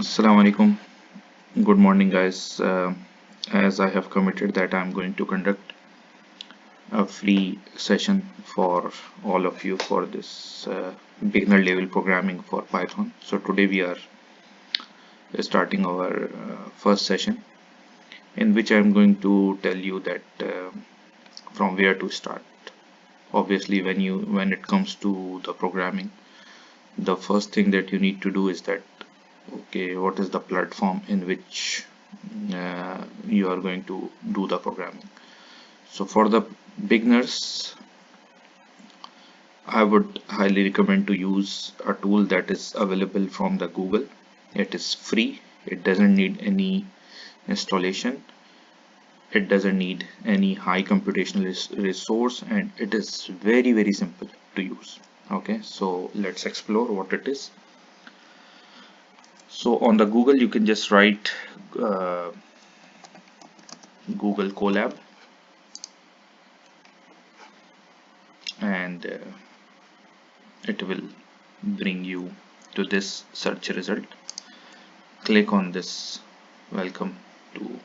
Assalamu alaikum. Good morning, guys. As I have committed that I'm going to conduct a free session for all of you for this beginner level programming for Python. So today we are starting our first session in which I'm going to tell you that from where to start. Obviously, when it comes to the programming, the first thing that you need to do is that okay, what is the platform in which you are going to do the programming. So for the beginners, I would highly recommend to use a tool that is available from the Google. It is free. It doesn't need any installation. It doesn't need any high computational resource, and it is very simple to use. Okay, so let's explore what it is. So on the Google, you can just write uh, Google Colab, and it will bring you to this search result. Click on this welcome to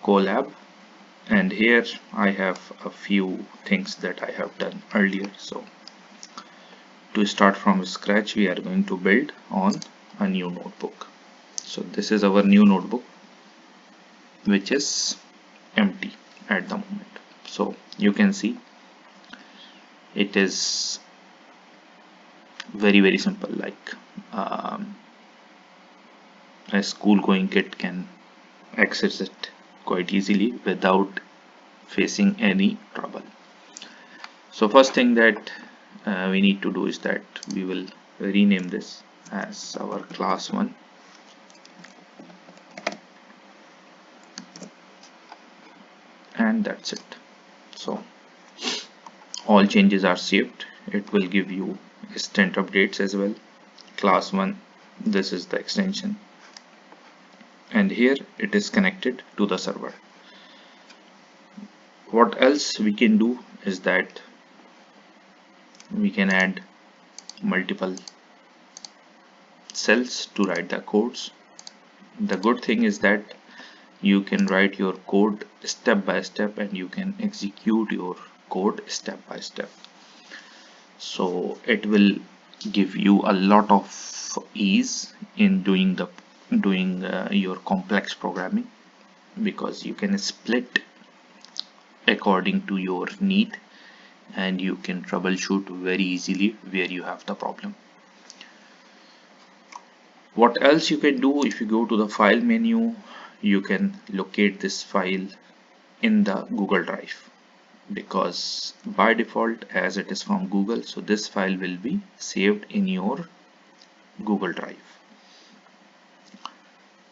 Colab, and here I have a few things that I have done earlier. So to start from scratch, we are going to build on a new notebook. So this is our new notebook, which is empty at the moment. So you can see it is very simple, like um, a school going kid can access it quite easily without facing any trouble. So first thing that we need to do is that we will rename this as our class 1, and that's it. So all changes are saved. It will give you instant updates as well. Class 1, this is the extension, and here it is connected to the server. What else we can do is that we can add multiple cells to write the codes. The good thing is that you can write your code step by step, and you can execute your code step by step. So it will give you a lot of ease in doing your complex programming, because you can split according to your need, and you can troubleshoot very easily where you have the problem. What else you can do? If you go to the file menu, you can locate this file in the Google Drive, because by default, as it is from Google, so this file will be saved in your Google Drive.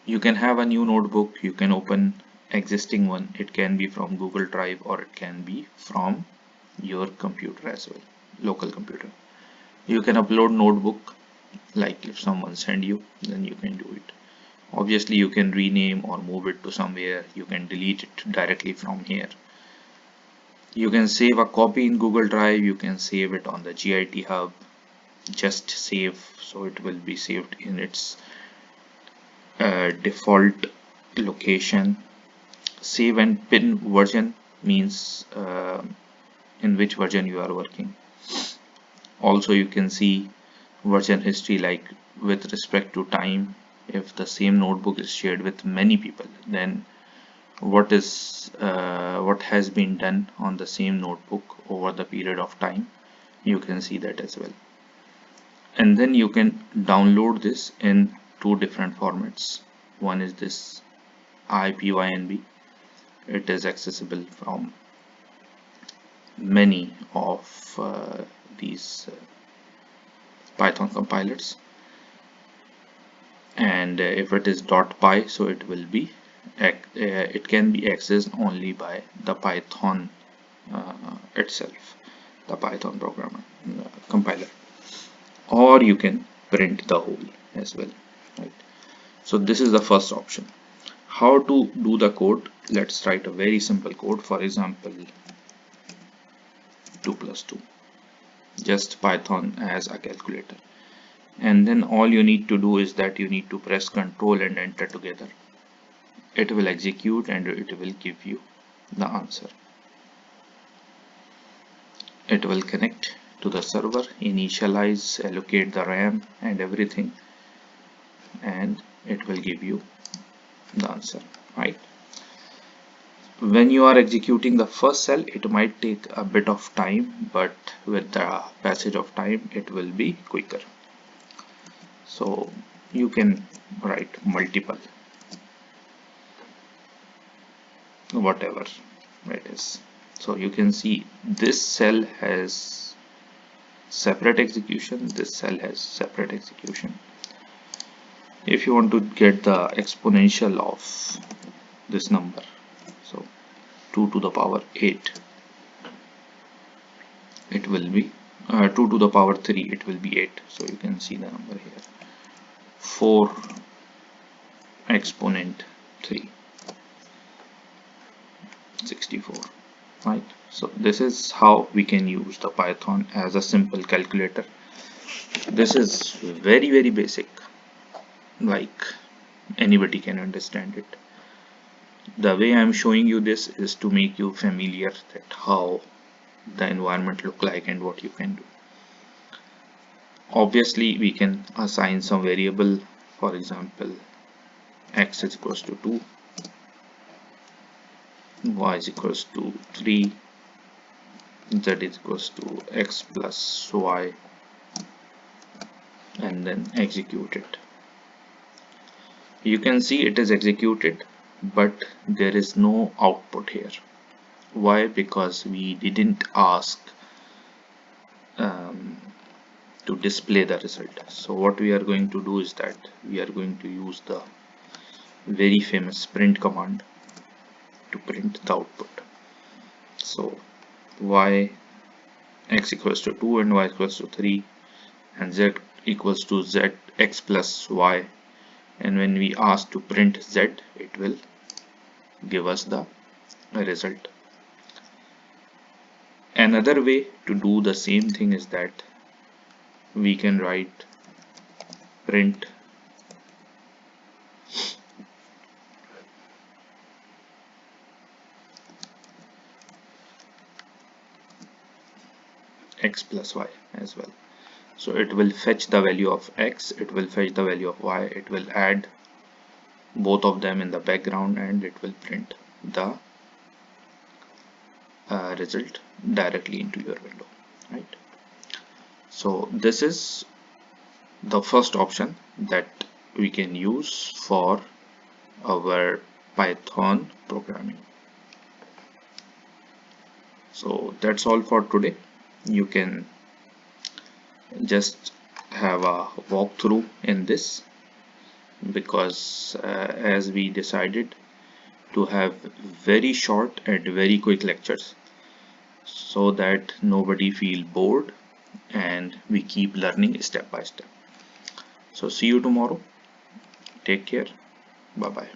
You can have a new notebook, you can open existing one. It can be from Google Drive or it can be from your computer as well, local computer. You can upload notebook, like if someone send you, then you can do it. Obviously you can rename or move it to somewhere. You can delete it directly from here. You can save a copy in Google Drive. You can save it on the Git hub. Just save, so it will be saved in its default location. Save and pin version means in which version you are working. Also you can see version history, like with respect to time. If the same notebook is shared with many people, then what has been done on the same notebook over the period of time, you can see that as well. And then you can download this in two different formats. One is this IPYNB. It is accessible from many of these Python compilers, and if it is .py, so it will be it can be accessed only by the Python itself, the Python programmer compiler, or you can print the whole as well, right? So this is the first option. How to do the code? Let's write a very simple code. For example, 2 plus 2, just Python as a calculator. and then all you need to do is that you need to press Control and Enter together. It will execute and it will give you the answer. It will connect to the server, initialize, allocate the RAM and everything, and it will give you the answer, right? When you are executing the first cell, it might take a bit of time, but with the passage of time it will be quicker. So you can write multiple, whatever it is. So you can see this cell has separate execution, this cell has separate execution. If you want to get the exponential of this number, so 2 to the power 8, it will be 2 to the power 3, it will be 8. So you can see the number here, 4 exponent 3, 64, right? So this is how we can use the Python as a simple calculator. This is very basic, like anybody can understand it. The way I'm showing you this is to make you familiar that how the environment look like and what you can do. Obviously we can assign some variable, for example x is equals to 2, y is equals to 3, z is equals to x plus y, and then execute it. You can see it is executed, but there is no output here. Why? Because we didn't ask to display the result. So what we are going to do is that we are going to use the very famous print command to print the output. So y x equals to 2 and y equals to 3 and z equals to z x plus y, and when we ask to print z, it will give us the result. Another way to do the same thing is that we can write print x plus y as well. So it will fetch the value of x, it will fetch the value of y, it will add both of them in the background, and it will print the result directly into your window, right? So this is the first option that we can use for our Python programming. So that's all for today. You can just have a walkthrough in this, because as we decided to have very short and very quick lectures so that nobody feel bored and we keep learning step by step. So see you tomorrow. Take care. Bye bye.